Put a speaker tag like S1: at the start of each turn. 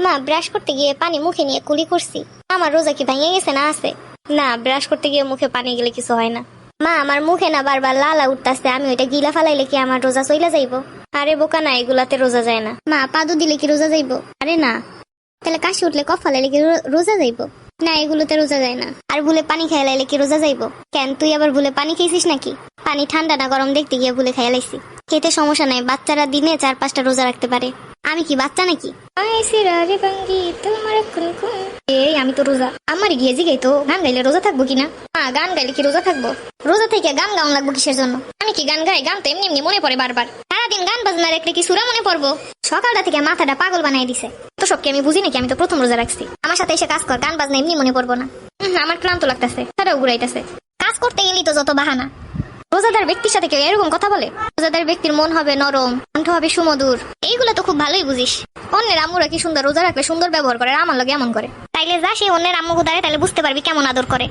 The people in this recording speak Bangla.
S1: মা ব্রাশ করতে গিয়ে পানি মুখে নিয়ে কুলি করছি। আমার রোজা কি ভেঙে গেছে না আছে? না, ব্রাশ করতে গিয়ে মুখে পানি গেলে কিছু হয় না। মা আমার মুখে না বারবার লালা উঠতেছে, আমি ওইটা গিলা ফালাইলে কি আমার রোজা চইলা যাইবো? আরে বোকা না, এগুলাতে রোজা যায় না। মা পাদু দিলে কি রোজা যাইবো? আরে না। তাহলে কাশি উঠলে কফ ফালাইলে কি রোজা যাইবো? না, এগুলোতে রোজা যায় না। আর ভুলে পানি খেয়ে লাইলে কি রোজা যাইবো? কেন, তুই আবার ভুলে পানি খেয়েছিস নাকি? পানি ঠান্ডা না গরম দেখতে গিয়ে ভুলে খেয়ে লাইছি। খেতে সমস্যা নাই, বাচ্চারা দিনে 4-5টা রোজা রাখতে পারে। আমি কি বাচ্চা নাকি? এই আমি তো রোজা। আমার গিয়ে জিগাই তো গান গাইলে রোজা থাকবো কিনা। গান গাইলে কি রোজা থাকবো? রোজা থেকে গান গাউন লাগবো কিসের জন্য? আমি কি গান গাই? গান তো এমনি এমনি মনে পড়ে বারবার। সারাদিন গান বাজনা রাখলে কি সুরা মনে পড়বো? সকালটা থেকে মাথাটা পাগল বানাই দিছে। তো সব কি আমি বুঝি নাকি? আমি তো প্রথম রোজা রাখছি। আমার সাথে এসে কাজ কর, গান বাজনা এমনি মনে পড়বো না। আমার ক্লান্ত লাগতেছে, তারাও ঘুরাইতেছে। কাজ করতে গেলি তো যত বাহানা। রোজাদার ব্যক্তির সাথে কেউ এরকম কথা বলে? রোজাদার ব্যক্তির মন হবে নরম, কণ্ঠ হবে সুমধুর। এইগুলো তো খুব ভালোই বুঝিস। অন্যের আম্মুরা কি সুন্দর রোজা রাখলে সুন্দর ব্যবহার করে, আর আমার লগে এমন করে। তাইলে যা সেই অন্যের আম্মু গুদারে, তাইলে বুঝতে পারবি কেমন আদর করে।